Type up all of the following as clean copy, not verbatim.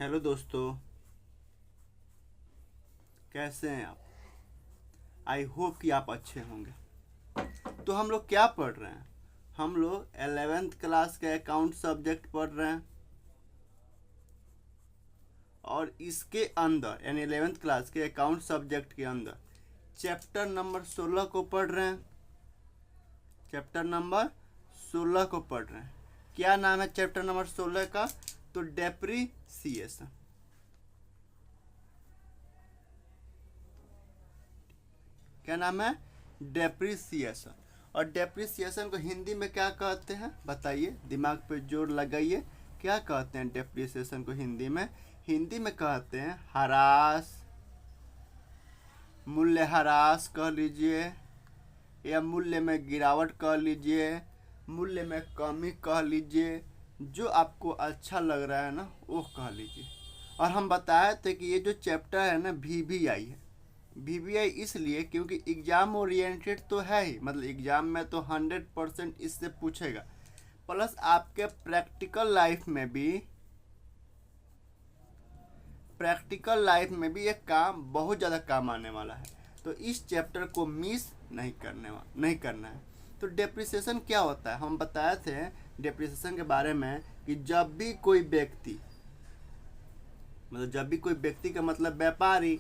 Hello दोस्तों, कैसे हैं आप। आई होप कि आप अच्छे होंगे। तो हम लोग क्या पढ़ रहे हैं। हम लोग 11th क्लास का अकाउंट सब्जेक्ट पढ़ रहे हैं और इसके अंदर यानी 11th क्लास के अकाउंट सब्जेक्ट के अंदर चैप्टर नंबर 16 को पढ़ रहे हैं। चैप्टर नंबर 16 को पढ़ रहे हैं। क्या नाम है चैप्टर नंबर 16 का? तो डेप्रीसिएशन। क्या नाम है? डेप्रिसिएशन। और डेप्रिसिएशन को हिंदी में क्या कहते हैं बताइए, दिमाग पे जोर लगाइए। क्या कहते हैं डेप्रिसिएशन को हिंदी में? हिंदी में कहते हैं ह्रास, मूल्य ह्रास कह लीजिए, या मूल्य में गिरावट कह लीजिए, मूल्य में कमी कह लीजिए। जो आपको अच्छा लग रहा है ना वो कह लीजिए। और हम बताए थे कि ये जो चैप्टर है ना VVI है। VVI इसलिए क्योंकि एग्ज़ाम ओरिएंटेड तो है ही, मतलब एग्ज़ाम में तो 100% इससे पूछेगा, प्लस आपके प्रैक्टिकल लाइफ में भी ये काम बहुत ज़्यादा काम आने वाला है। तो इस चैप्टर को मिस नहीं करना है। तो डेप्रिसिएशन क्या होता है हम बताए थे डेप्रिसिएशन के बारे में कि जब भी कोई व्यक्ति का मतलब व्यापारी,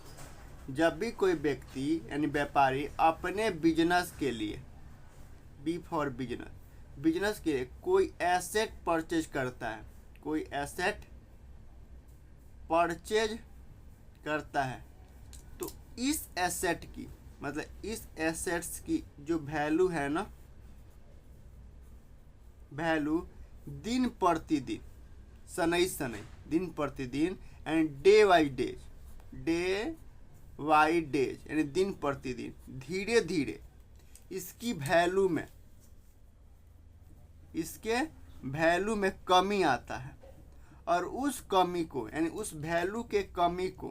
जब भी कोई व्यक्ति यानी व्यापारी अपने बिजनेस के लिए, बी फॉर बिजनेस के लिए कोई एसेट परचेज करता है, कोई एसेट परचेज करता है, तो इस एसेट की मतलब इस एसेट्स की जो वैल्यू है ना, वैल्यू दिन प्रतिदिन, शनै दिन प्रतिदिन एंड डे बाई डेज यानी दिन प्रतिदिन धीरे धीरे इसके वैल्यू में कमी आता है। और उस कमी को यानी उस वैल्यू के कमी को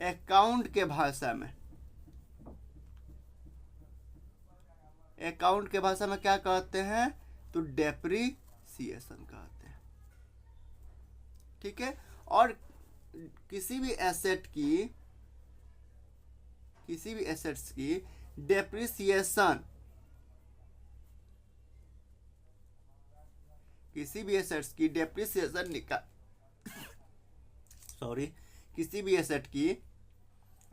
अकाउंट के भाषा में क्या कहते हैं? तो डेप्रिसिएशन कहते हैं। ठीक है। और किसी भी एसेट्स की डेप्रिसिएशन किसी भी एसेट की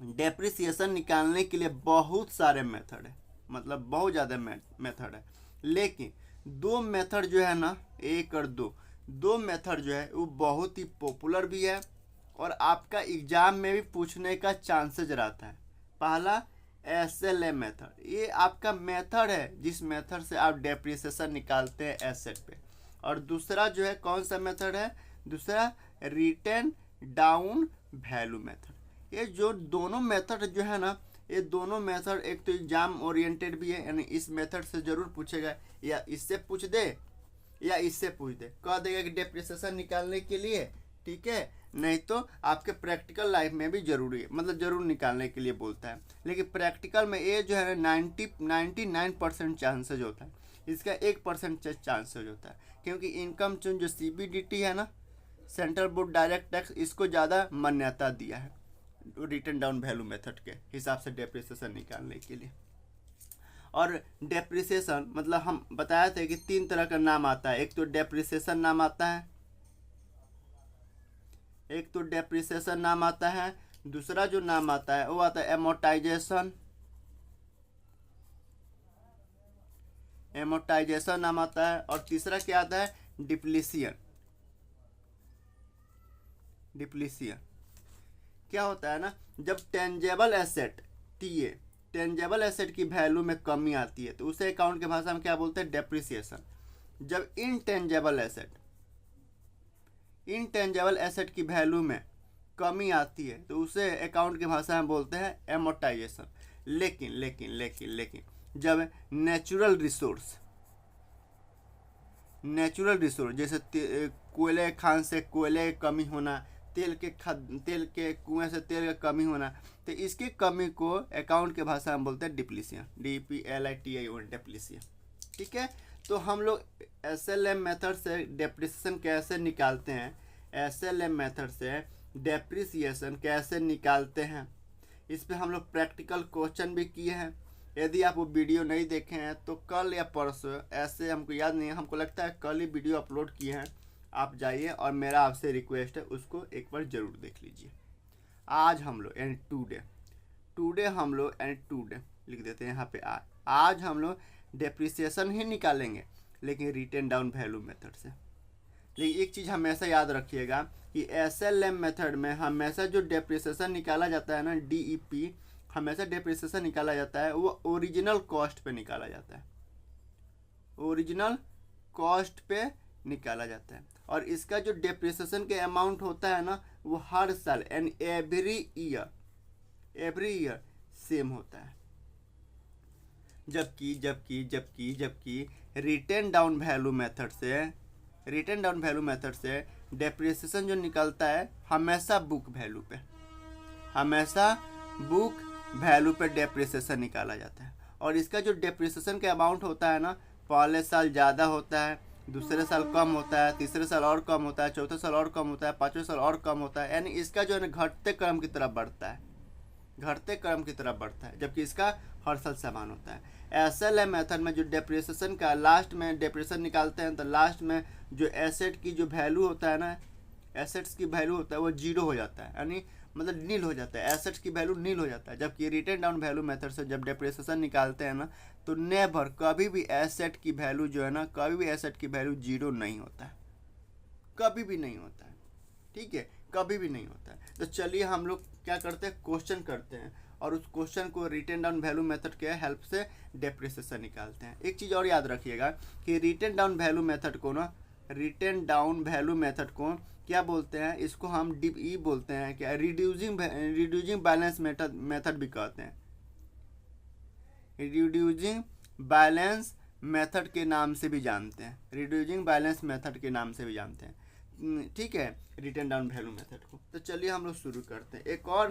डेप्रिसिएशन निकालने के लिए बहुत सारे मेथड है, मतलब बहुत ज़्यादा मेथड है। लेकिन दो मेथड जो है ना, एक और दो मेथड जो है वो बहुत ही पॉपुलर भी है और आपका एग्जाम में भी पूछने का चांसेस रहता है। पहला SLM मेथड, ये आपका मेथड है जिस मेथड से आप डेप्रिसिएशन निकालते हैं एसेट पे। और दूसरा जो है कौन सा मेथड है? दूसरा रिटन डाउन वैल्यू मेथड। ये जो दोनों मेथड जो है ना, ये दोनों मेथड एक तो एग्जाम ओरिएंटेड भी है, यानी इस मेथड से जरूर पूछेगा, या इससे पूछ दे या इससे पूछ दे, कह देगा कि डेप्रिसिएशन निकालने के लिए। ठीक है, नहीं तो आपके प्रैक्टिकल लाइफ में भी जरूरी है, मतलब जरूर निकालने के लिए बोलता है। लेकिन प्रैक्टिकल में ये जो है 99% चांसेज होता है, इसका 1% चांसेज होता है, क्योंकि इनकम जो CBDT है ना, सेंट्रल बोर्ड डायरेक्ट टैक्स, इसको ज़्यादा मान्यता दिया है रिटन डाउन वैल्यू मेथड के हिसाब से डेप्रिसिएशन निकालने के लिए। और डेप्रिसिएशन मतलब हम बताए थे कि 3 तरह का नाम आता है। एक तो डेप्रिसिएशन नाम आता है, दूसरा जो नाम आता है वो आता है एमोर्टाइजेशन नाम आता है, और तीसरा क्या आता है? डिप्लीशियन। क्या होता है ना, जब टेंजेबल एसेट की वैल्यू में कमी आती है तो उसे अकाउंट के भाषा में क्या बोलते हैं? डेप्रिसिएशन। जब इनटेंजेबल एसेट की वैल्यू में कमी आती है तो उसे अकाउंट की भाषा में बोलते हैं एमोर्टाइजेशन। लेकिन जब नेचुरल रिसोर्स जैसे कोयले खान से कोयले की कमी होना, तेल के कुएं से तेल का कमी होना, तो इसकी कमी को अकाउंट के भाषा में बोलते हैं डिप्लीशन, DPLITION, डिप्लीशन। ठीक है, तो हम लोग SLM मेथड से डेप्रिसिएशन कैसे निकालते हैं? SLM मेथड से डेप्रिसिएशन कैसे निकालते हैं, इस पे हम लोग प्रैक्टिकल क्वेश्चन भी किए हैं। यदि आप वो वीडियो नहीं देखे हैं तो कल या परसों, ऐसे हमको याद नहीं है, हमको लगता है कल ही वीडियो अपलोड किए हैं, आप जाइए और मेरा आपसे रिक्वेस्ट है उसको एक बार ज़रूर देख लीजिए। आज हम लोग यानी टुडे हम लोग यानी टुडे लिख देते हैं यहाँ पे आज हम लोग डेप्रिसिएशन ही निकालेंगे, लेकिन रिटेन डाउन वैल्यू मेथड से। लेकिन एक चीज़ हमेशा याद रखिएगा कि SLM मेथड में हमेशा जो डेप्रिसिएशन निकाला जाता है ना, DEP, हमेशा डेप्रिसिएशन निकाला जाता है वो ओरिजिनल कॉस्ट पे निकाला जाता है, ओरिजिनल कॉस्ट पे निकाला जाता है। और इसका जो डेप्रिसिएशन के अमाउंट होता है ना, वो हर साल एंड एवरी ईयर सेम होता है। जबकि रिटेन डाउन वैल्यू मेथड से डेप्रिसिएशन जो निकलता है हमेशा बुक वैल्यू पे डेप्रिसिएशन निकाला जाता है। और इसका जो डेप्रिसिएशन के अमाउंट होता है ना, पहले साल ज़्यादा होता है, दूसरे साल कम होता है, तीसरे साल और कम होता है, चौथे साल और कम होता है, पाँचवें साल और कम होता है। यानी इसका जो है ना घटते क्रम की तरफ बढ़ता है, जबकि इसका हर साल समान होता है। SLM मेथड में जो डेप्रिसिएशन का लास्ट में डेप्रिसिएशन निकालते हैं तो लास्ट में जो एसेट की जो वैल्यू होता है ना, एसेट्स की वैल्यू होता है वो जीरो हो जाता है, यानी मतलब नील हो जाता है, एसेट्स की वैल्यू नील हो जाता है। जबकि रिटेन डाउन वैल्यू मेथड से जब डेप्रिसिएशन निकालते हैं ना, तो नेवर कभी भी एसेट की वैल्यू जो है ना, कभी भी एसेट की वैल्यू जीरो नहीं होता है, कभी भी नहीं होता है, ठीक है, कभी भी नहीं होता है। तो चलिए हम लोग क्या करते हैं, क्वेश्चन करते हैं और उस क्वेश्चन को रिटेन डाउन वैल्यू मेथड के हेल्प से डेप्रिसिएशन निकालते हैं। एक चीज़ और याद रखिएगा कि रिटेन डाउन वैल्यू मेथड को क्या बोलते हैं, इसको हम DBE बोलते हैं, क्या रिड्यूसिंग बैलेंस मेथड भी कहते हैं, रिड्यूसिंग बैलेंस मेथड के नाम से भी जानते हैं, ठीक है, रिटेन डाउन वैल्यू मेथड को। तो चलिए हम लोग शुरू करते हैं। एक और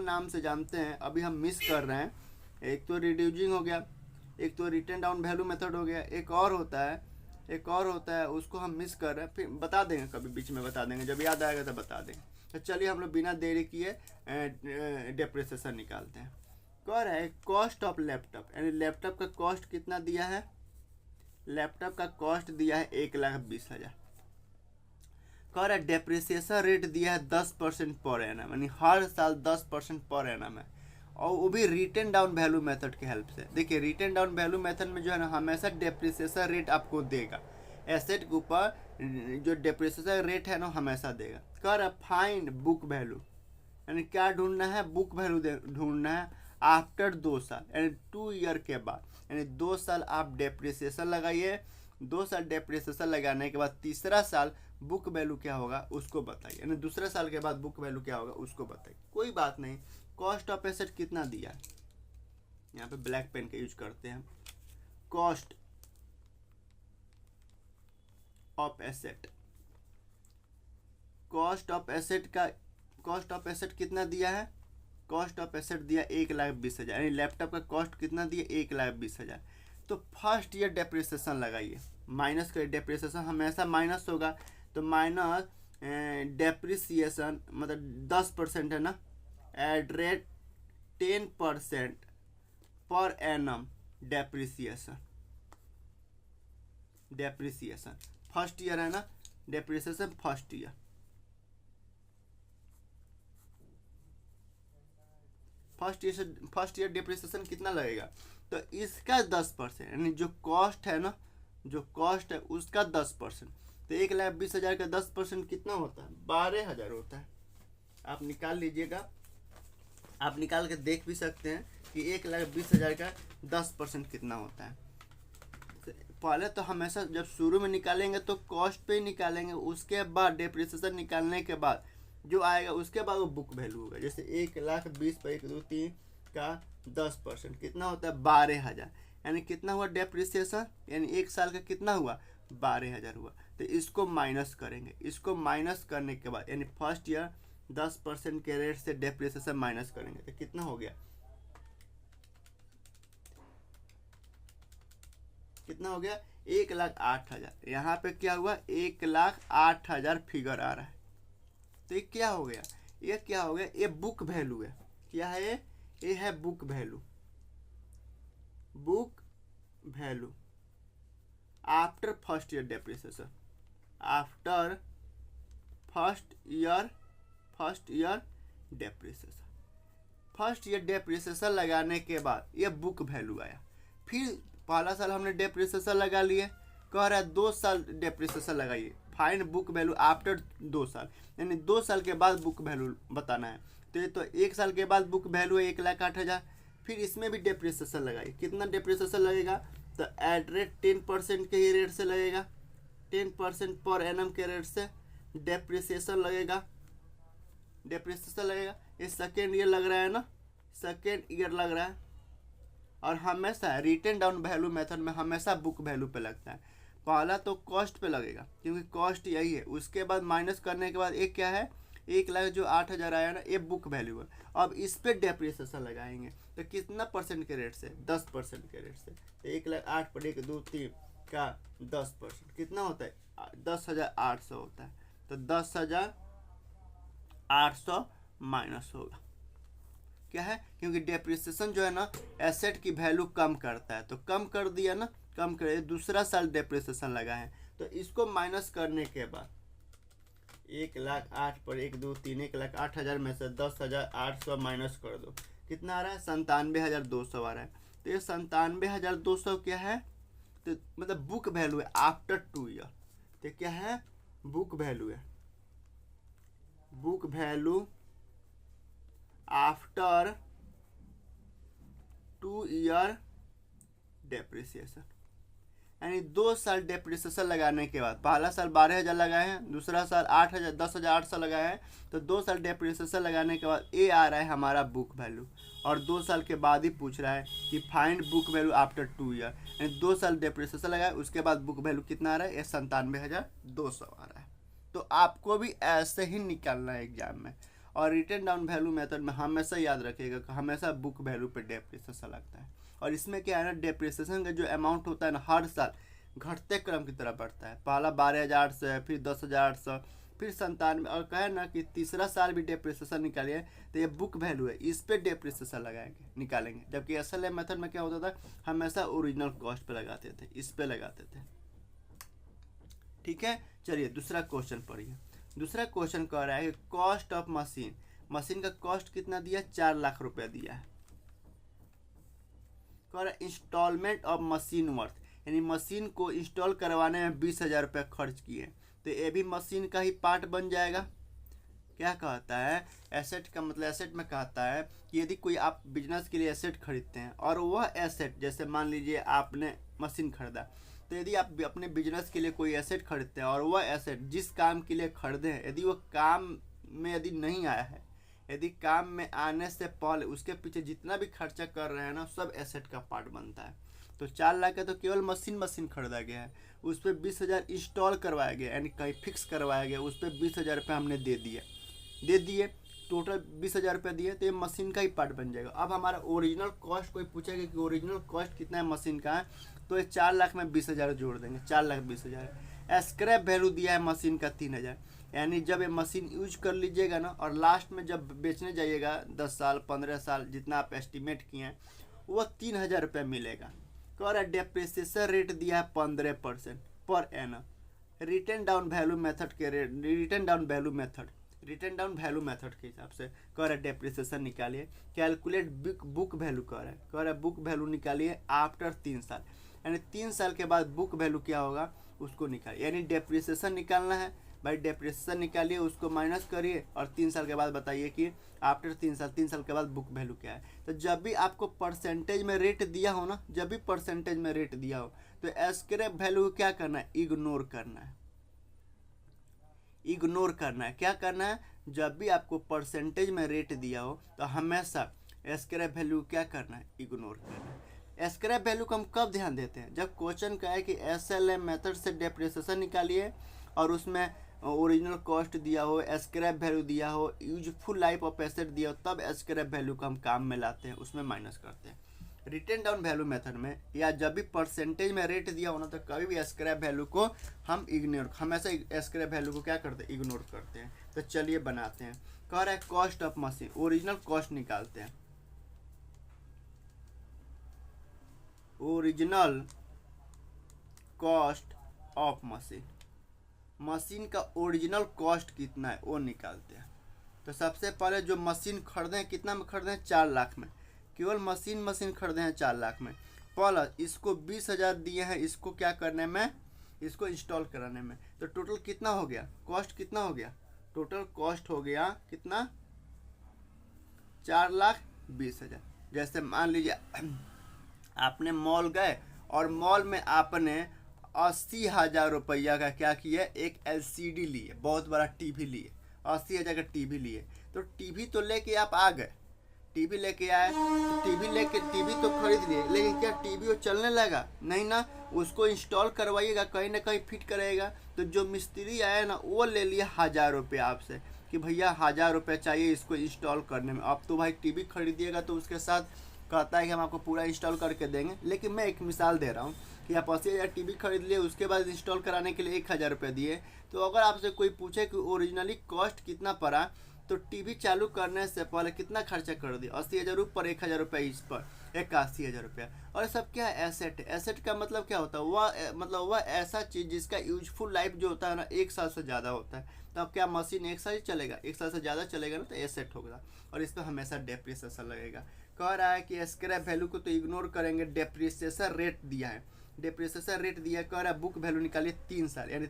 नाम से जानते हैं, अभी हम मिस कर रहे हैं। एक तो रिड्यूसिंग हो गया, एक तो रिटेन डाउन वैल्यू मेथड हो गया, एक और होता है उसको हम मिस कर रहे हैं, फिर बता देंगे, कभी बीच में बता देंगे, जब याद आएगा तो बता देंगे। तो चलिए हम लोग बिना देरी किए डेप्रिसिएशन निकालते हैं। कह रहा है कॉस्ट ऑफ लैपटॉप, यानी लैपटॉप का कॉस्ट कितना दिया है, लैपटॉप का कॉस्ट दिया है 1,20,000। कह रहा है डेप्रिसिएशन रेट दिया है 10% पर एनम, यानी हर साल 10% पर एनम है, और वो भी रिटेन डाउन वैल्यू मेथड के हेल्प से। देखिए रिटेन डाउन वैल्यू मेथड में जो है ना हमेशा डेप्रिसिएशन रेट आपको देगा, एसेट के ऊपर जो डेप्रिसिएशन रेट है ना हमेशा देगा। कह रहा है फाइंड बुक वैल्यू, यानी क्या ढूंढना है, बुक वैल्यू ढूंढना है आफ्टर 2 साल, यानी 2 ईयर के बाद, यानी 2 साल आप डेप्रिसिएशन लगाइए, 2 साल डेप्रिसिएशन लगाने के बाद तीसरा साल बुक वैल्यू क्या होगा उसको बताइए, यानी दूसरे साल के बाद बुक वैल्यू क्या होगा उसको बताइए। कोई बात नहीं, कॉस्ट ऑफ एसेट कितना दिया है, यहाँ पे ब्लैक पेन का यूज करते हैं। कॉस्ट ऑफ एसेट कितना दिया है, कॉस्ट ऑफ एसेट दिया 1,20,000, यानी लैपटॉप का कॉस्ट कितना दिया 1,20,000। तो फर्स्ट ईयर डेप्रिसिएशन लगाइए, माइनस करिए, डेप्रिसिएशन हमेशा माइनस होगा, तो माइनस डेप्रिसिएशन मतलब 10% है ना, at rate 10% per annum depreciation first year है ना, डेप्रिसिएशन फर्स्ट ईयर डेप्रिसिएशन कितना लगेगा, तो इसका 10%, यानी जो कॉस्ट है उसका 10%, तो 1,20,000 का 10% कितना होता है, 12,000 होता है। आप निकाल लीजिएगा, आप निकाल के देख भी सकते हैं कि 1,20,000 का 10% कितना होता है। पहले तो हमेशा जब शुरू में निकालेंगे तो कॉस्ट पे ही निकालेंगे, उसके बाद डेप्रिसिएशन निकालने के बाद जो आएगा उसके बाद वो बुक वैल्यू होगा। जैसे 1,20,000 पर 1, 2, 3 का 10% कितना होता है 12,000, यानी कितना हुआ डेप्रिसिएशन, यानी 1 साल का कितना हुआ 12,000 हुआ। तो इसको माइनस करेंगे, इसको माइनस करने के बाद यानी फर्स्ट ईयर 10% के रेट से डेप्रिसिएशन माइनस करेंगे तो कितना हो गया, 1,08,000। यहाँ पे क्या हुआ 1,08,000 फिगर आ रहा है, तो ये क्या हो गया, ये क्या हो गया, ये बुक वैल्यू है। क्या है ये है book value, book value after first year depreciation, after first year depreciation. First year depreciation लगाने के बाद ये बुक वैल्यू आया। फिर पहला साल हमने डेप्रिसिएशन लगा लिए, कह रहा है 2 साल डेप्रिसिएशन लगाइए, फाइंड बुक वैल्यू आफ्टर 2 साल, यानी 2 साल के बाद बुक वैल्यू बताना है। तो ये तो 1 साल के बाद बुक वैल्यू है 1,08,000। फिर इसमें भी डेप्रिसिएशन लगाइए, कितना डेप्रिसिएशन लगेगा, तो एट रेट 10% के ही रेट से लगेगा, 10% पर एनम के रेट से डेप्रिसिएशन लगेगा, ये सेकेंड ईयर लग रहा है ना, सेकेंड ईयर लग रहा है। और हमेशा रिटन डाउन वैल्यू मेथड में हमेशा बुक वैल्यू पे लगता है। पहला तो कॉस्ट पे लगेगा क्योंकि कॉस्ट यही है, उसके बाद माइनस करने के बाद एक क्या है, 1,00,000 जो 8,000 आया ना, ये बुक वैल्यू है। अब इस पे डेप्रिसिएशन लगाएंगे तो कितना परसेंट के रेट से, 10% के रेट से। तो 1,08,000 पर 1, 2, 3 का 10% कितना होता है, 10,800 होता है। तो 10,800 माइनस होगा, क्या है, क्योंकि डेप्रिसिएशन जो है ना एसेट की वैल्यू कम करता है, तो कम कर दिया ना, कम कर, दूसरा साल डेप्रिसिएशन लगा है। तो इसको माइनस करने के बाद 1,08,000 पर 1, 2, 3 1,08,000 में से 10,800 माइनस कर दो, कितना आ रहा है, 97,200 आ रहा है। तो ये 97,200 क्या है, तो मतलब बुक वैल्यू है आफ्टर 2 ईयर। तो क्या है, बुक वैल्यू है, book value after 2 year depreciation, यानी 2 साल डेप्रिसिएशन लगाने के बाद, पहला साल 12,000 लगाए हैं, दूसरा साल 8,000 10,800 लगाए हैं, तो 2 साल डेप्रिसिएशन लगाने के बाद ये आ रहा है हमारा बुक वैल्यू। और 2 साल के बाद ही पूछ रहा है कि find book value after 2 year, यानी 2 साल डेप्रिसिएशन लगाए, उसके बाद बुक वैल्यू कितना आ रहा है, ये 97,200 आ रहा है। तो आपको भी ऐसे ही निकालना है एग्जाम में। और रिटन डाउन वैल्यू मेथड में हमेशा याद रखिएगा कि हमेशा बुक वैल्यू पे डेप्रिसिएशन लगता है। और इसमें क्या है ना, डेप्रिसिएशन का जो अमाउंट होता है ना, हर साल घटते क्रम की तरह बढ़ता है। पहला 12,000 से, फिर 10,800, फिर 97, और कहे ना कि तीसरा साल भी डेप्रिसिएशन निकालिए, तो ये बुक वैल्यू है, इस पे डेप्रिसिएशन लगाएंगे, निकालेंगे। जबकि एसएलए मेथड में क्या होता था, हमेशा ओरिजिनल कॉस्ट पे लगाते थे, इस पे लगाते थे। ठीक है, चलिए दूसरा क्वेश्चन पढ़िए। दूसरा क्वेश्चन कह रहा है कि कॉस्ट ऑफ मशीन, मशीन का कॉस्ट कितना दिया, 4 लाख रुपया दिया है। कह रहा है इंस्टॉलमेंट ऑफ मशीन वर्थ, यानी मशीन को इंस्टॉल करवाने में 20,000 रुपया खर्च किए, तो ये भी मशीन का ही पार्ट बन जाएगा। क्या कहता है, एसेट का मतलब, एसेट में कहता है कि यदि कोई आप बिजनेस के लिए एसेट खरीदते हैं और वह एसेट, जैसे मान लीजिए आपने मशीन खरीदा, तो यदि आप अपने बिजनेस के लिए कोई एसेट खरीदते हैं और वह एसेट जिस काम के लिए खरीदे हैं, यदि वह काम में यदि नहीं आया है, यदि काम में आने से पहले उसके पीछे जितना भी खर्चा कर रहे हैं ना, सब एसेट का पार्ट बनता है। तो 4 लाख का तो केवल मशीन खरीदा गया है, उस पर 20,000 इंस्टॉल करवाया गया, यानी कहीं फिक्स करवाया गया, उस पर 20,000 रुपये हमने दे दिए, टोटल 20,000 रुपये दिए, तो ये मशीन का ही पार्ट बन जाएगा। अब हमारा ओरिजिनल कॉस्ट, कोई पूछेगा कि ओरिजिनल कॉस्ट कितना है मशीन का है, तो ये 4 लाख में 20,000 जोड़ देंगे, 4,20,000। स्क्रैप वैल्यू दिया है मशीन का 3,000, यानी जब ये मशीन यूज कर लीजिएगा ना, और लास्ट में जब बेचने जाइएगा 10 साल 15 साल जितना आप एस्टिमेट किए हैं, वो 3,000 रुपये मिलेगा। कह रहा है डेप्रिसिएशन रेट दिया है 15% per annum. Written down value method के rate, written down value method के हिसाब से कह रहा है डेप्रिसिएशन निकालिए, कैलकुलेट बुक वैल्यू कह रहा है बुक वैल्यू निकालिए आफ्टर 3 साल, यानी 3 साल के बाद बुक वैल्यू क्या होगा उसको निकालिए, यानी डेप्रिसिएशन निकालना है भाई, डेप्रिसिएशन निकालिए, उसको माइनस करिए, और 3 साल के बाद बताइए कि आफ्टर 3 साल के बाद बुक वैल्यू क्या है। तो जब भी आपको परसेंटेज में रेट दिया हो ना, जब भी परसेंटेज में रेट दिया हो, तो स्क्रैप वैल्यू क्या करना है, इग्नोर करना है। क्या करना है, जब भी आपको परसेंटेज में रेट दिया हो तो हमेशा स्क्रैप वैल्यू क्या करना है, इग्नोर करना है। स्क्रैप वैल्यू को हम कब ध्यान देते हैं, जब क्वेश्चन का है कि एसएलए मेथड से डेप्रिसिएशन निकालिए और उसमें ओरिजिनल कॉस्ट दिया हो, स्क्रैप वैल्यू दिया हो, यूजफुल लाइफ ऑफ एसेट दिया हो, तब स्क्रैप वैल्यू को हम काम में लाते हैं, उसमें माइनस करते हैं। रिटन डाउन वैल्यू मेथड में या जब भी परसेंटेज में रेट दिया होना तो कभी भी स्क्रैप वैल्यू को हम हमेशा स्क्रैप वैल्यू को क्या करते हैं, इग्नोर करते हैं। तो चलिए बनाते हैं। कह रहा है cost of machine, original cost निकालते हैं। Original cost of machine, machine का ओरिजिनल कॉस्ट कितना है वो निकालते हैं। तो सबसे पहले जो मशीन खरीदे हैं कितना में खरीदे हैं, 4 लाख में, केवल मशीन खरीदे हैं 4 लाख में। प्लस इसको 20,000 दिए हैं इसको क्या करने में, इसको इंस्टॉल कराने में। तो टोटल कितना हो गया, कॉस्ट कितना हो गया, टोटल कॉस्ट हो गया कितना, 4,20,000। जैसे मान लीजिए आपने मॉल गए और मॉल में आपने 80,000 रुपया का क्या किया, एक LCD लिए, बहुत बड़ा टीवी लिए, 80,000 का टीवी लिए। तो टीवी तो लेके आप आ गए, टीवी लेके आए तो टीवी तो खरीद लिए, लेकिन क्या टीवी वो चलने लगा, नहीं ना, उसको इंस्टॉल करवाइएगा, कहीं ना कहीं फिट करेगा। तो जो मिस्त्री आया ना वो ले लिया 1,000 रुपया आपसे कि भैया 1,000 रुपया चाहिए इसको इंस्टॉल करने में। अब तो भाई टीवी खरीदिएगा तो उसके साथ कहता है कि हम आपको पूरा इंस्टॉल करके देंगे। लेकिन मैं एक मिसाल दे रहा हूँ कि आप 80,000 टीवी खरीद लिए, उसके बाद इंस्टॉल कराने के लिए 1,000 रुपये दिए। तो अगर आपसे कोई पूछे कि ओरिजिनली कॉस्ट कितना पड़ा, तो टीवी चालू करने से पहले कितना खर्चा कर दिया, 80,000 ऊपर 1,000 रुपये इस पर, 81,000 रुपया। और ये सब क्या है, एसेट। एसेट का मतलब क्या होता है, वह ऐसा चीज़ जिसका यूजफुल लाइफ जो होता है ना 1 साल से ज़्यादा होता है। तो अब क्या मशीन 1 साल ही चलेगा, 1 साल से ज़्यादा चलेगा ना तो एसेट होगा, और इस पर हमेशा डेप्रिसिएशन लगेगा। कह रहा है कि स्क्रैप वैल्यू को तो इग्नोर करेंगे, डेप्रिसिएशन रेट दिया है, डेप्रिसिएशन रेट दिया है। कह रहा है बुक वैल्यू निकालिए 3 साल, यानी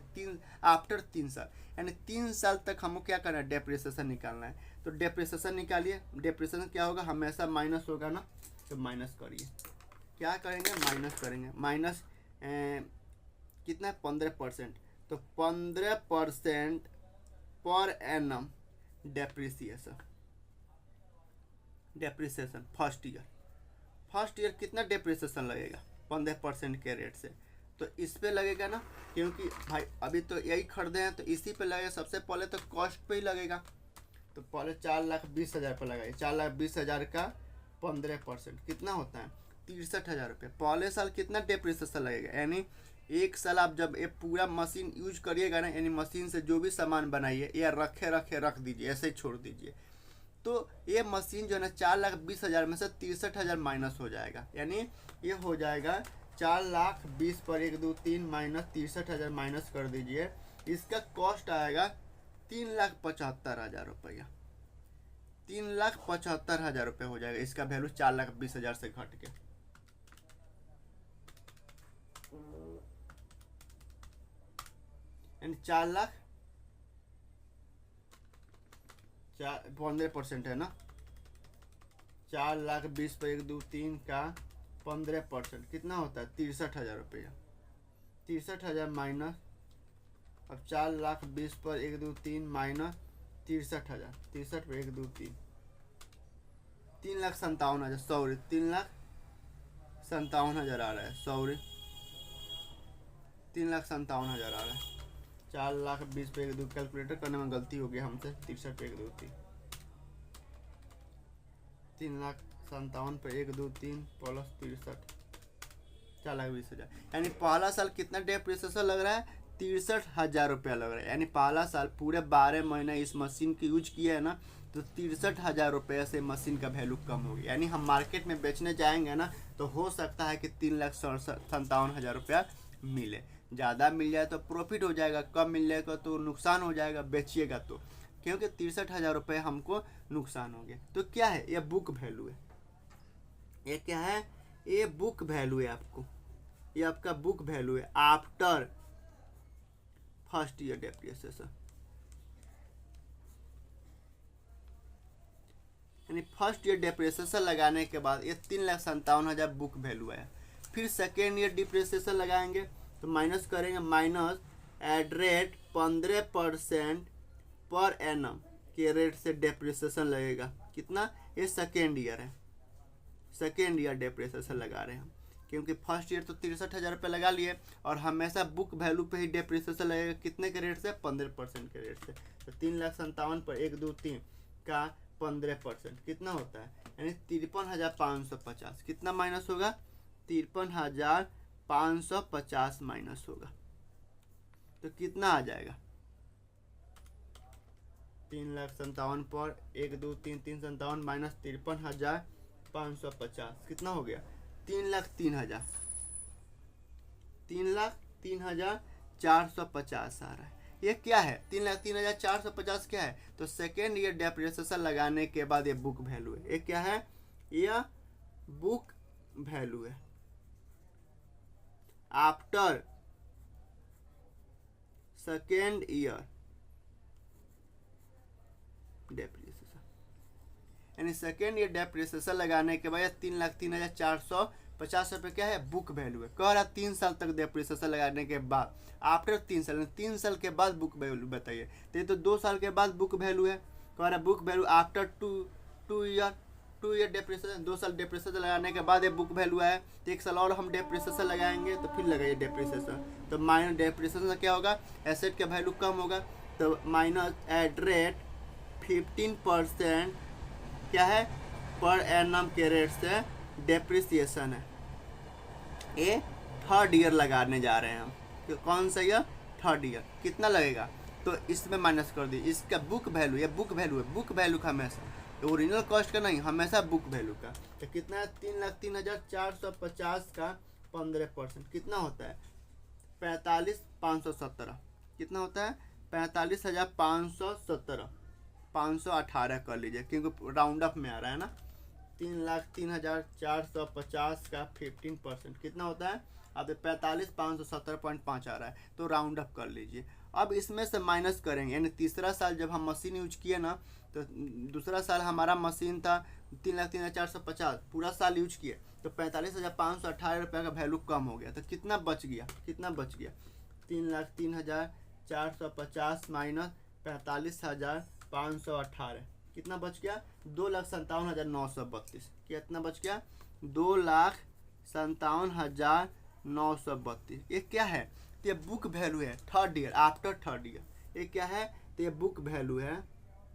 आफ्टर 3 साल, यानी 3 साल तक हमको क्या करना है, डेप्रिसिएशन निकालना है। तो डेप्रिसिएशन निकालिए, डेप्रिसिएशन क्या होगा, हमेशा माइनस होगा ना, तो माइनस करिए, क्या करेंगे, माइनस करेंगे। माइनस कितना है, 15%। तो 15% per annum depreciation, first year कितना डेप्रिसिएशन लगेगा, 15% के रेट से। तो इस पे लगेगा ना, क्योंकि भाई अभी तो यही खरीदे हैं तो इसी पे लगेगा। सबसे पहले तो कॉस्ट पे ही लगेगा। तो पहले 4,20,000 पर लगाइए, 4,20,000 का 15% कितना होता है, 63,000 रुपये। पहले साल कितना डेप्रिसिएशन लगेगा, यानी 1 साल आप जब ये पूरा मशीन यूज करिएगा ना, यानी मशीन से जो भी सामान बनाइए या रख दीजिए, ऐसे ही छोड़ दीजिए, तो ये मशीन जो है ना 4,20,000 में से 63,000 माइनस हो जाएगा। यानी ये हो जाएगा 4,20,000 पर 1, 2, 3 माइनस 63,000 माइनस कर दीजिए, इसका कॉस्ट आएगा 3,75,000 रुपया, 3,75,000 रुपये हो जाएगा। इसका वैल्यू 4,20,000 से घट के, यानी 15% है ना, 4,20,000 पर 1, 2, 3 का 15% कितना होता है, 63,000 रुपया। 63,000 माइनस, अब 4,20,000 पर 1, 2, 3 माइनस 63,000, 63 पर 1, 2, 3, 3,57,000, सॉरी 3,57,000 आ रहा है, सॉरी 3,57,000 आ रहा है। 4,20,000 पे 1, 2 कैलकुलेटर करने में गलती हो गया हमसे, 63 पे 1, 2, 3, 3,57,000 पे 1, 2, 3 प्लस 63, 4,20,000। यानी पहला साल कितना डेप्रिसिएशन लग रहा है, 63,000 रुपया लग रहा है। यानी पहला साल पूरे 12 महीने इस मशीन की यूज किया है ना, तो 63,000 रुपये से मशीन का वैल्यू कम होगी। यानी हम मार्केट में बेचने जाएंगे ना तो हो सकता है कि 3,57,000 रुपया मिले, ज़्यादा मिल जाए तो प्रॉफिट हो जाएगा, कम मिल जाएगा तो नुकसान हो जाएगा बेचिएगा तो, क्योंकि 63,000 रुपये हमको नुकसान हो गया। तो क्या है, ये बुक वैल्यू है, ये क्या है, ये बुक वैल्यू है। आपको ये आपका बुक वैल्यू है आफ्टर फर्स्ट ईयर डेप्रिसिएशन। यानी फर्स्ट ईयर डेप्रिसिएशन लगाने के बाद ये 3,57,000 बुक वैल्यू है। फिर सेकेंड ईयर डिप्रिसिएशन लगाएंगे तो माइनस करेंगे, minus at rate 15% per annum के रेट से डेप्रिसिएशन लगेगा। कितना, ये सेकेंड ईयर है, सेकेंड ईयर डेप्रिसिएशन लगा रहे हैं हम, क्योंकि फर्स्ट ईयर तो 63,000 रुपये लगा लिए, और हमेशा बुक वैल्यू पे ही डेप्रिसिएशन लगेगा। कितने के रेट से, 15% के रेट से। तो 3,57,000 पर 1, 2, 3 का 15%, कितना होता है, यानी 53,550। कितना माइनस होगा, 53,550 माइनस होगा, तो कितना आ जाएगा, 3,57,000 पर 1 2 3 357 माइनस 53,550 कितना हो गया, 3,03,000, 3,03,450 आ रहा है। ये क्या है, 3,03,450 क्या है, तो सेकेंड ईयर डेप्रिसिएशन लगाने के बाद ये बुक वैल्यू है। ये क्या है, यह बुक वैल्यू है आफ्टर सेकेंड ईयर डेप्रिसिएशन, यानी सेकेंड ईयर डेप्रिसिएशन लगाने के बाद 3,03,450 रुपये क्या है, बुक वैल्यू है। कह रहा 3 साल तक डेप्रिसिएशन लगाने के बाद, आफ्टर 3 साल के बाद बुक वैल्यू बताइए, तो ये तो 2 साल के बाद बुक वैल्यू है। कह रहा book value after two year depreciation, 2 साल डेप्रिसिएशन लगाने के बाद ये बुक वैल्यू है। तो 1 साल और हम डेप्रिसिएशन लगाएंगे, तो फिर लगाइए डेप्रिसिएशन, तो माइनस डेप्रिसिएशन से क्या होगा, एसेट का वैल्यू कम होगा, तो माइनस एट रेट 15% क्या है, पर एनम के रेट से डेप्रिसिएशन है। ये थर्ड ईयर लगाने जा रहे हैं हम, तो कौन सा ईयर, थर्ड ईयर। कितना लगेगा, तो इसमें माइनस कर दी, इसका बुक वैल्यू, ये बुक वैल्यू है, बुक वैल्यू का हमेशा, ओरिजिनल कॉस्ट का नहीं, हमेशा बुक वैल्यू का। तो कितना है, 3,03,450 का 15% कितना होता है, 45,517। कितना होता है, 45,517, 518 कर लीजिए क्योंकि राउंड अप में आ रहा है ना। 3,03,450 का 15% कितना होता है, अब 45,517.5 आ रहा है, तो राउंड अप कर लीजिए। अब इसमें से माइनस करेंगे, यानी तीसरा साल जब हम मशीन यूज किए ना, तो दूसरा साल हमारा मशीन था 3,03,450, पूरा साल यूज किए, तो 45,518 रुपये का वैल्यू कम हो गया। तो कितना बच गया, 3,03,450 माइनस 45,518 कितना बच गया, 2,57,932। कितना बच गया, 2,57,932। ये क्या है, तो ये बुक वैल्यू है third year, after third year. ये क्या है, तो ये बुक वैल्यू है,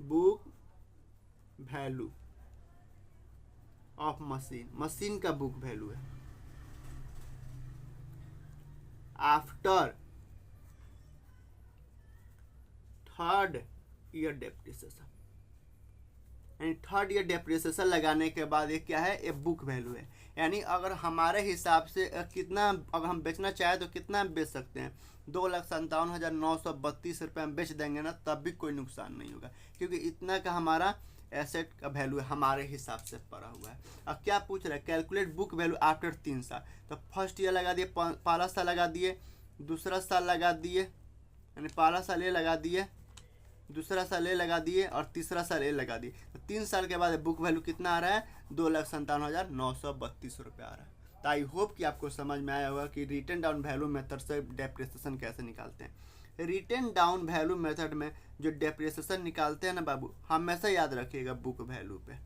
book value of machine, machine का बुक वैल्यू है आफ्टर थर्ड ईयर डेप्रिसिएशन। यानी थर्ड ईयर डेप्रिसिएशन लगाने के बाद ये क्या है, ये बुक वैल्यू है। यानी अगर हमारे हिसाब से कितना, अगर हम बेचना चाहे तो कितना बेच सकते हैं, 2,57,932 रुपये हम बेच देंगे ना, तब भी कोई नुकसान नहीं होगा, क्योंकि इतना का हमारा एसेट का वैल्यू हमारे हिसाब से पड़ा हुआ है। अब क्या पूछ रहा है, कैलकुलेट बुक वैल्यू आफ्टर 3 साल। तो फर्स्ट ईयर लगा दिए, पहला साल लगा दिए, दूसरा साल लगा दिए, यानी पहला साल ये लगा दिए, दूसरा साल ए लगा दिए और तीसरा साल ए लगा दिए। तो 3 साल के बाद बुक वैल्यू कितना आ रहा है, 2,57,932 रुपये आ रहा है। तो आई होप कि आपको समझ में आया होगा कि रिटर्न डाउन वैल्यू मेथड से डेप्रिसिएशन कैसे निकालते हैं। रिटर्न डाउन वैल्यू मेथड में जो डेप्रिसिएशन निकालते हैं ना बाबू, हमेशा याद रखिएगा बुक वैल्यू पे,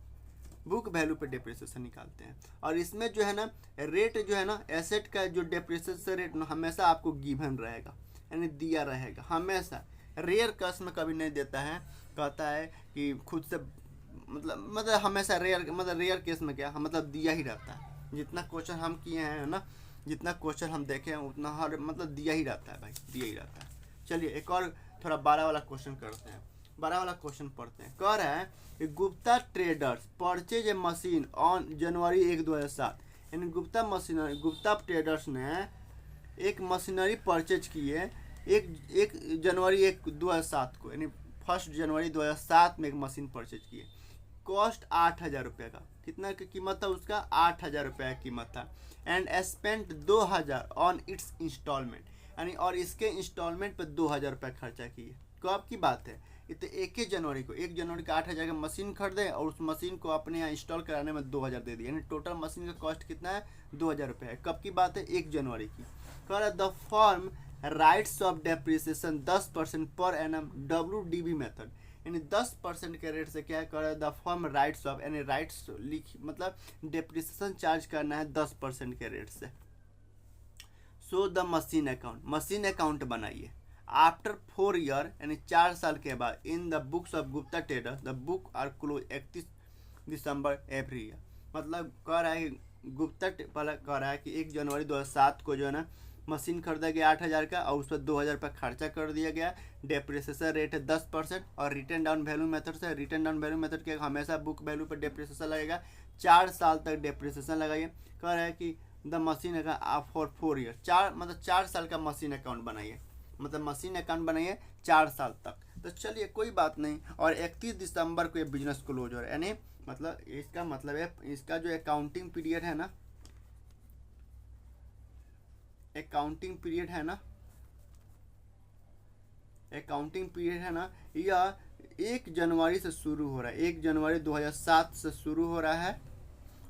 बुक वैल्यू पे डेप्रिसिएशन निकालते हैं। और इसमें जो है ना रेट जो है ना, एसेट का जो डेप्रिसिएशन रेट ना हमेशा आपको गिवन रहेगा, यानी दिया रहेगा हमेशा। रेयर केस में कभी नहीं देता है, कहता है कि खुद से, मतलब हमेशा रेयर केस में क्या, मतलब दिया ही रहता है। जितना क्वेश्चन हम किए हैं ना, जितना क्वेश्चन हम देखे हैं उतना हर मतलब दिया ही रहता है भाई, दिया ही रहता है। चलिए एक और थोड़ा 12 वाला क्वेश्चन करते हैं, 12 वाला क्वेश्चन पढ़ते हैं। कह रहा है कि Gupta traders purchase a machine on January 1, 2007। यानी गुप्ता ट्रेडर्स ने एक मशीनरी परचेज की है 1 जनवरी 2007 को, यानी 1 जनवरी 2007 में एक मशीन परचेज की है। कॉस्ट 8,000 रुपये का, कितना की कीमत था उसका, 8,000 रुपये की कीमत था। And spent 2,000 on its installment, यानी और इसके इंस्टॉलमेंट पे 2,000 रुपये खर्चा किए। कब की बात है, ये तो 1 जनवरी को 8,000 का मशीन खरीदे और उस मशीन को अपने यहाँ इंस्टॉल कराने में 2,000 दे दिए, यानी टोटल मशीन का कॉस्ट कितना है, 2,000 रुपये है। कब की बात है, 1 जनवरी की। कह रहा the firm writes of depreciation 10% per annum WDV method, यानी 10% के रेट से क्या करे, द फर्म राइट्स ऑफ, यानी राइट्स मतलब डेप्रिसिएशन चार्ज करना है 10% के रेट से। सो द मशीन अकाउंट बनाइए। आफ्टर 4 ईयर यानी 4 साल के बाद in the books of Gupta Traders the book are close 31 December every year. मतलब कह रहा है कि गुप्ता कह रहा है कि 1 जनवरी 2007 को जो है ना मशीन खरीदा गया 8,000 का और उस पर 2,000 रुपये खर्चा कर दिया गया। डेप्रिसिएशन रेट है 10% और रिटर्न डाउन वैल्यू मेथड से रिटर्न डाउन वैल्यू मेथड के हमेशा बुक वैल्यू पर डेप्रिसिएशन लगेगा। 4 साल तक डेप्रिसिएशन लगाइए। कह रहा है कि the machine account for 4 year, 4 साल का मशीन अकाउंट बनाइए, मतलब मशीन अकाउंट बनाइए 4 साल तक। तो चलिए कोई बात नहीं। और 31 दिसंबर को ये बिजनेस क्लोज हो रहा है, यानी मतलब इसका मतलब है इसका जो अकाउंटिंग पीरियड है ना, अकाउंटिंग पीरियड है ना यह 1 जनवरी से शुरू हो रहा है। 1 जनवरी 2007 से शुरू हो रहा है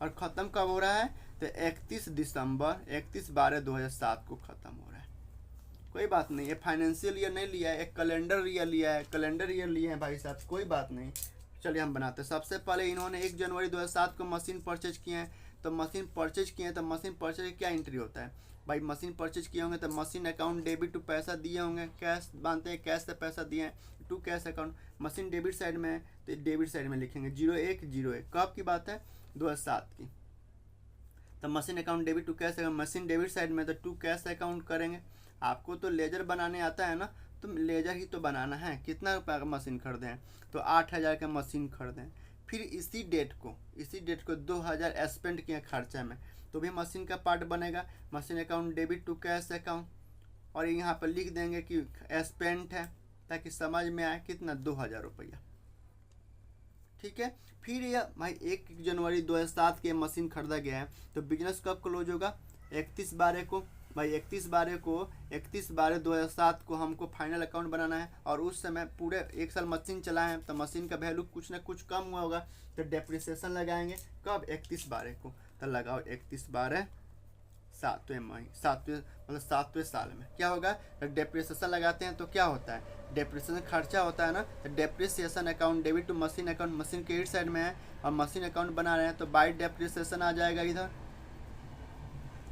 और ख़त्म कब हो रहा है तो 31 दिसंबर 31/12/2007 को ख़त्म हो रहा है। कोई बात नहीं, ये फाइनेंशियल ईयर नहीं लिया है, एक कैलेंडर ईयर लिया है, कैलेंडर ईयर लिए हैं भाई साहब, कोई बात नहीं। चलिए हम बनाते हैं। सबसे पहले इन्होंने 1 जनवरी 2007 को मशीन परचेज किए हैं। तो मशीन परचेज किए हैं तो मशीन परचेज क्या एंट्री होता है भाई? मशीन परचेज किए होंगे तो मशीन अकाउंट डेबिट टू पैसा दिए होंगे, कैश मानते हैं कैश से पैसा दिए हैं to cash account. Machine debit side में है तो डेबिट साइड में लिखेंगे 0101। कब की बात है? 2007 की। तो machine account debit to cash account, machine debit side में तो टू कैश अकाउंट करेंगे। आपको तो लेजर बनाने आता है ना, तो लेजर ही तो बनाना है। कितना रुपये का मशीन खरीदे हैं तो 8,000 का मशीन खरीदें। फिर इसी डेट को 2,000 स्पेंड किए खर्चा में, तो भी मशीन का पार्ट बनेगा machine account debit to cash account. और यहाँ पर लिख देंगे कि स्पेंट है ताकि समझ में आए कितना 2,000 रुपया। ठीक है। फिर यह भाई 1 जनवरी 2007 के मशीन खरीदा गया है तो बिजनेस कब क्लोज होगा? 31/12 को। भाई 31/12/2007 को हमको फाइनल अकाउंट बनाना है और उस समय पूरे 1 साल मशीन चलाए हैं तो मशीन का वैल्यू कुछ ना कुछ कम हुआ होगा तो डेप्रिसिएशन लगाएंगे कब? 31/12 को। तो लगाओ 31/12 7वें साल में क्या होगा? तो डेप्रिसिएशन लगाते हैं तो क्या होता है? डेप्रिसिएशन खर्चा होता है ना, तो depreciation account debit to machine account, machine credit side में है और मशीन अकाउंट बना रहे हैं तो बाय डेप्रिसिएशन आ जाएगा। इधर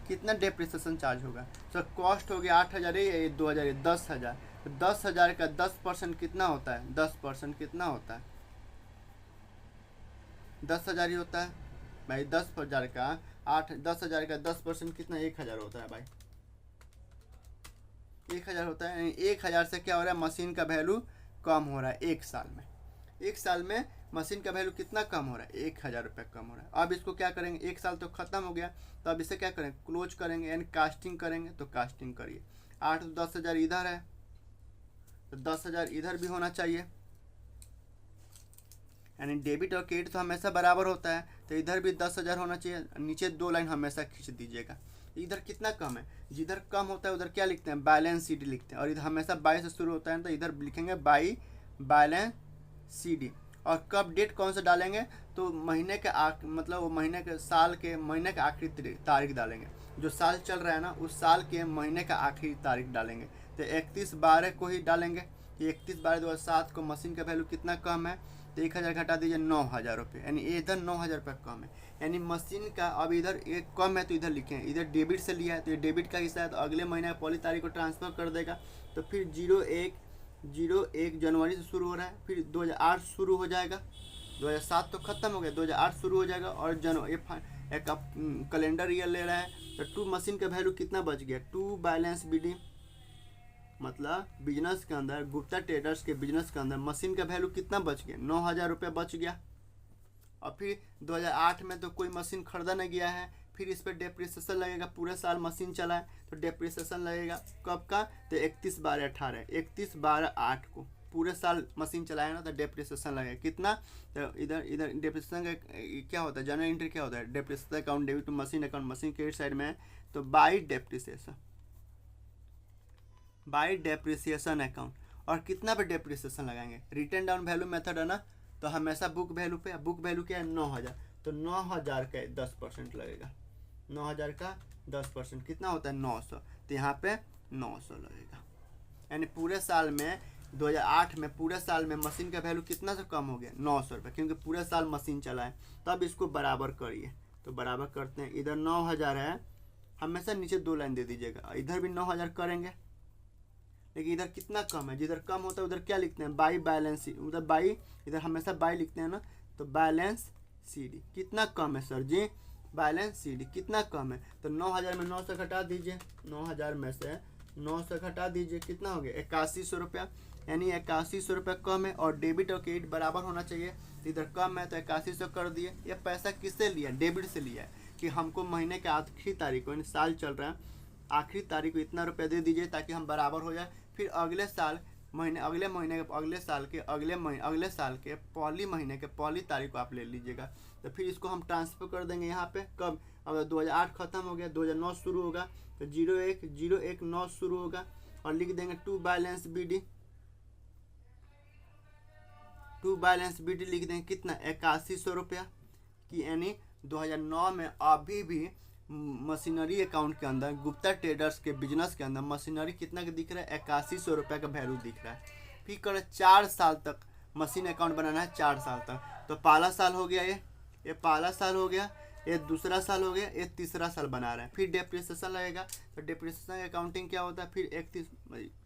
कितना डेप्रिसिएशन चार्ज होगा? तो कॉस्ट हो गया 8,000 ये 2,000 10,000। तो 10,000 का 10% कितना होता है? 10% कितना होता है? 10,000 ही होता है भाई। 10,000 का 10% कितना? 1,000 होता है भाई। 1,000 होता है। 1,000 से क्या हो रहा है? मशीन का वैल्यू कम हो रहा है 1 साल में। 1 साल में मशीन का वैल्यू कितना कम हो रहा है? 1,000 रुपये कम हो रहा है। अब इसको क्या करेंगे? 1 साल तो खत्म हो गया तो अब इसे क्या करेंगे? क्लोज करेंगे यानी कास्टिंग करेंगे। तो कास्टिंग करिए। 8 तो 10,000 इधर है तो 10,000 इधर भी होना चाहिए, यानी डेबिट और क्रेडिट तो हमेशा बराबर होता है तो इधर भी 10,000 होना चाहिए। नीचे 2 लाइन हमेशा खींच दीजिएगा। इधर कितना कम है? जिधर कम होता है उधर क्या लिखते हैं? बैलेंस शीट लिखते हैं। और इधर हमेशा बाई से शुरू होता है तो इधर लिखेंगे बाई बैलेंस शीट। और कब डेट कौन सा डालेंगे? तो महीने के मतलब वो महीने के साल के महीने का आखिरी तारीख डालेंगे। जो साल चल रहा है ना उस साल के महीने का आखिरी तारीख डालेंगे। तो 31/12 को ही डालेंगे। 31/12/2007 को मशीन का वैल्यू कितना कम है? तो 1,000 घटा दीजिए 9,000 रुपये, यानी इधर 9,000 रुपये कम है। यानी मशीन का अब इधर एक कम है तो इधर लिखें। इधर डेबिट से लिया है तो ये डेबिट का हिस्सा है तो अगले महीने पहली तारीख को ट्रांसफ़र कर देगा। तो फिर 01 जनवरी से शुरू हो रहा है, फिर 2008 शुरू हो जाएगा। 2007 तो ख़त्म हो गया, 2008 शुरू हो जाएगा और एक कैलेंडर ईयर ले रहा है तो 2 मशीन का वैल्यू कितना बच गया? 2 बैलेंस बीडी, मतलब बिजनेस के अंदर गुप्ता ट्रेडर्स के बिजनेस के अंदर मशीन का वैल्यू कितना बच गया? 9,000 रुपये बच गया। और फिर 2008 में तो कोई मशीन खरीदा नहीं गया है, फिर इस पर डेप्रिसिएशन लगेगा। पूरे साल मशीन चला है तो डेप्रिसिएशन लगेगा कब का? तो 31/12/18 31/12/8 को पूरे साल मशीन चलाया ना तो डेप्रिसिएशन लगेगा कितना? तो इधर डेप्रिसिएशन का क्या होता है? जनरल एंट्री क्या होता है? Depreciation account debit to machine account, machine credit side में है तो बाई डेप्रिसिएशन अकाउंट। और कितना पे डेप्रिसिएशन लगाएंगे? रिटर्न डाउन वैल्यू मेथड है ना, तो हमेशा बुक वैल्यू पे। बुक वैल्यू क्या है? 9,000। तो 9,000 का 10% लगेगा। 9,000 का 10% कितना होता है? 900। तो यहाँ पे 900 लगेगा। यानी पूरे साल में 2008 में पूरे साल में मशीन का वैल्यू कितना से कम हो गया? 900 रुपये, क्योंकि पूरे साल मशीन चला है। तब इसको बराबर करिए। तो बराबर करते हैं। इधर 9,000 है, हमेशा नीचे 2 लाइन दे दीजिएगा। इधर भी 9,000 करेंगे लेकिन इधर कितना कम है, जिधर कम होता है उधर क्या लिखते हैं, बाई बैलेंस, उधर बाई, इधर हमेशा बाई लिखते हैं ना, तो बैलेंस सी डी कितना कम है सर जी, बैलेंस सी डी कितना कम है, तो 9000 में 9 से घटा दीजिए, 9000 में से 9 से घटा दीजिए, कितना हो गया 8100 रुपया, यानी 8100 रुपया कम है। और डेबिट और क्रेडिट बराबर होना चाहिए, तो इधर कम है तो 8100 कर दिए। ये पैसा किससे लिया, डेबिट से लिया है कि हमको महीने के आखिरी तारीख को, यानी साल चल रहा है, आखिरी तारीख को इतना रुपया दे दीजिए ताकि हम बराबर हो जाए। फिर अगले साल महीने, अगले महीने के, अगले साल के अगले साल के पहली महीने के पहली तारीख को आप ले लीजिएगा। तो फिर इसको हम ट्रांसफर कर देंगे यहाँ पे, कब, अगर 2008 खत्म हो गया 2009 शुरू होगा तो 01/01/9 शुरू होगा, और लिख देंगे to balance b d, to balance b d लिख देंगे कितना 8100 रुपया की, यानी 2009 में अभी भी मशीनरी अकाउंट के अंदर, गुप्ता ट्रेडर्स के बिजनेस के अंदर मशीनरी कितना का दिख रहा है, 8100 रुपये का वैल्यू दिख रहा है। फिर कर 4 साल तक मशीन अकाउंट बनाना है, 4 साल तक, तो पहला साल हो गया, ये पहला साल हो गया, ये दूसरा साल हो गया, ये तीसरा साल बना रहे हैं। फिर डेप्रिसिएशन लगेगा, तो डेप्रिसिएशन अकाउंटिंग क्या होता है, फिर 31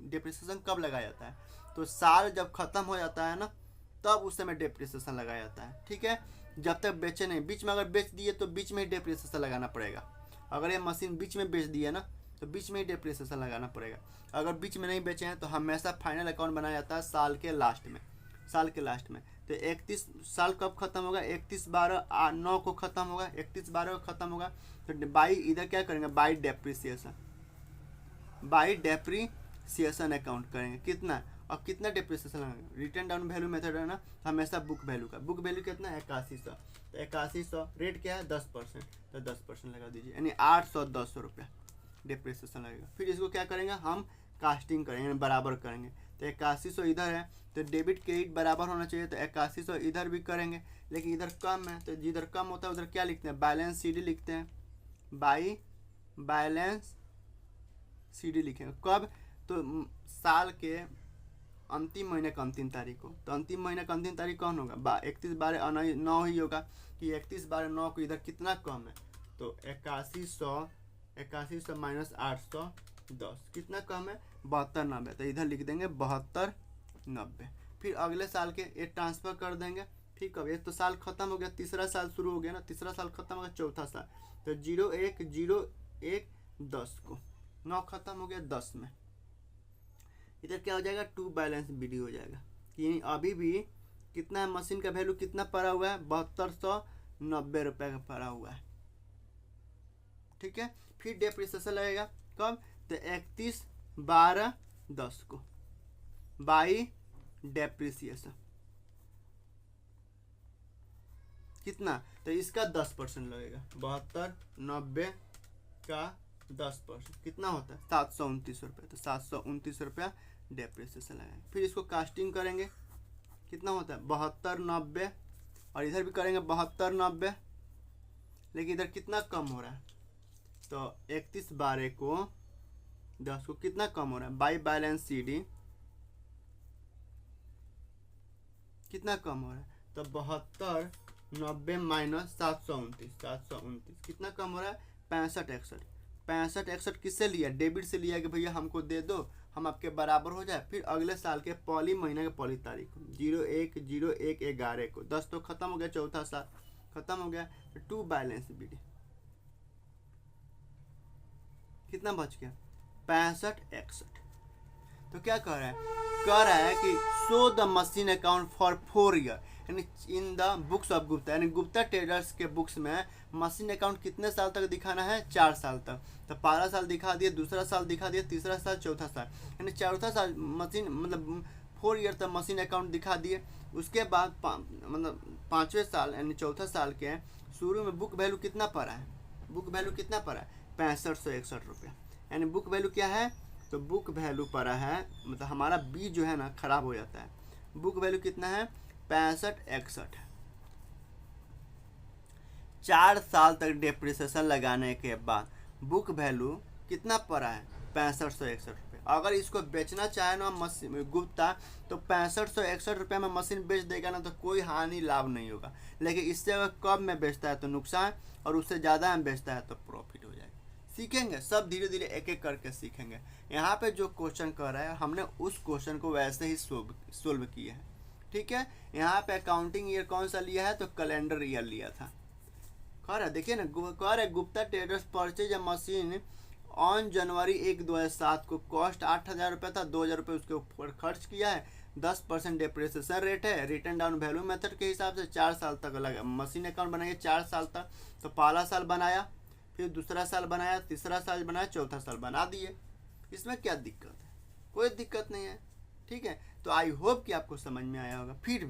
डेप्रिसिएशन कब लगाया जाता है, तो साल जब खत्म हो जाता है ना, तब उस समय डेप्रिसिएशन लगाया जाता है। ठीक है, जब तक बेचे नहीं, बीच में अगर बेच दिए तो बीच में ही डेप्रिसिएशन लगाना पड़ेगा। अगर ये मशीन बीच में बेच दिए ना तो बीच में ही डेप्रिसिएशन लगाना पड़ेगा। अगर बीच में नहीं बेचे हैं तो हमेशा फाइनल अकाउंट बनाया जाता है साल के लास्ट में, साल के लास्ट में। तो 31 साल कब खत्म होगा, 31/12/9 को खत्म होगा, 31/12 को खत्म होगा, तो बाई इधर क्या करेंगे, by depreciation, by depreciation account करेंगे कितना, और कितना डेप्रिसिएशन लगाएंगे, रिटर्न डाउन वैल्यू मेथड है ना, हमेशा बुक वैल्यू का, बुक वैल्यू कितना है 8100, तो 8100 रेट क्या है 10%, तो 10% लगा दीजिए, यानी 810 रुपया डेप्रिसिएशन लगेगा। फिर इसको क्या करेंगे हम, कास्टिंग करेंगे, बराबर करेंगे, तो 8100 इधर है तो डेबिट क्रेडिट बराबर होना चाहिए, तो 8100 इधर भी करेंगे, लेकिन इधर कम है तो जिधर कम होता है उधर क्या लिखते हैं, बैलेंस सी डी लिखते हैं, बाई बैलेंस सी डी लिखेंगे कब, तो साल के अंतिम महीने का अंतिम तारीख को, तो अंतिम महीने का अंतिम तारीख कौन होगा, 31/12/9 ही होगा, कि 31/12/9 को इधर कितना कम है, तो 8100 माइनस 810 कितना कम है 7290, तो इधर लिख देंगे 7290। फिर अगले साल के ये ट्रांसफर कर देंगे। ठीक है, ये तो साल खत्म हो गया, तीसरा साल शुरू हो गया ना, तीसरा साल खत्म हो गया, चौथा साल, तो 01/01/10 को 9 खत्म हो गया 10 में, इधर क्या हो जाएगा, टू बैलेंस बी हो जाएगा। यानी अभी भी कितना है, मशीन का वैल्यू कितना पड़ा हुआ है, 7290 रुपये का पड़ा हुआ है। ठीक है, फिर डेप्रिसिएशन लगेगा कब, तो 31/12/10 को, बाई डेप्रिसिएशन कितना, तो इसका 10% लगेगा, 7290 का 10% कितना होता है 729 रुपये, तो 729 रुपया डेप्रिसिएशन लगाएंगे। फिर इसको कास्टिंग करेंगे, कितना होता है 7290, और इधर भी करेंगे 7290, लेकिन इधर कितना कम हो रहा है, तो 31/12 को 10 को कितना कम हो रहा है, बाई बैलेंस सी डी कितना कम हो रहा है, तो 7290 माइनस 729 कितना कम हो रहा है, 6561 किससे लिया, डेबिट से लिया कि भैया हमको दे दो, हम आपके बराबर हो जाए। फिर अगले साल के पहली महीने के पहली तारीख को 01/01/11 को, 10 तो खत्म हो गया, चौथा साल खत्म हो गया, टू बैलेंस बी डी कितना बच गया 6561। तो क्या कह रहा है कि show the machine account for 4 year, यानी in the books of Gupta, यानी गुप्ता ट्रेडर्स के बुक्स में मशीन अकाउंट कितने साल तक दिखाना है, 4 साल तक। तो पहला साल दिखा दिए, दूसरा साल दिखा दिए, तीसरा साल, चौथा साल, यानी चौथा साल मशीन, मतलब 4 ईयर तक मशीन अकाउंट दिखा दिए। उसके बाद मतलब 5वें साल यानी चौथा साल के शुरू में बुक वैल्यू कितना पड़ा है, बुक वैल्यू कितना पड़ा है 6561 रुपया, यानी बुक वैल्यू क्या है, तो बुक वैल्यू पड़ा है, मतलब हमारा बी जो है ना खराब हो जाता है, बुक वैल्यू कितना है 6561 है। 4 साल तक डेप्रिसिएशन लगाने के बाद बुक वैल्यू कितना पड़ा है 6561 रुपये। अगर इसको बेचना चाहे ना मशीन गुप्ता, तो 6561 रुपये में मशीन बेच देगा ना, तो कोई हानि लाभ नहीं होगा। लेकिन इससे अगर कम में बेचता है तो नुकसान, और उससे ज़्यादा में बेचता है तो प्रॉफिट हो जाएगा। सीखेंगे सब, धीरे धीरे एक एक करके सीखेंगे। यहाँ पे जो क्वेश्चन कर रहा है हमने उस क्वेश्चन को वैसे ही सोल्व किया है, ठीक है। यहाँ पे अकाउंटिंग ईयर कौन सा लिया है, तो कैलेंडर ईयर लिया था। कह रहा देखिए ना, कह रहे Gupta traders purchase a machine on January 1, 2007 को कॉस्ट 8,000 रुपये था, 2,000 रुपये उसके ऊपर खर्च किया है, 10% डिप्रिसिएशन रेट है, रिटर्न डाउन वैल्यू मेथड के हिसाब से 4 साल तक लगा। मशीन अकाउंट बनाइए 4 साल तक, तो पहला साल बनाया, फिर दूसरा साल बनाया, तीसरा साल बनाया, चौथा साल बना दिए। इसमें क्या दिक्कत है, कोई दिक्कत नहीं है, ठीक है। तो आई होप कि आपको समझ में आया होगा। फिर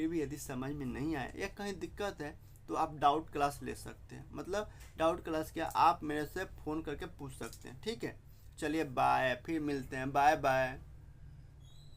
भी यदि समझ में नहीं आया या कहीं दिक्कत है तो आप डाउट क्लास ले सकते हैं। मतलब डाउट क्लास क्या, आप मेरे से फ़ोन करके पूछ सकते हैं, ठीक है। चलिए बाय, फिर मिलते हैं, बाय बाय।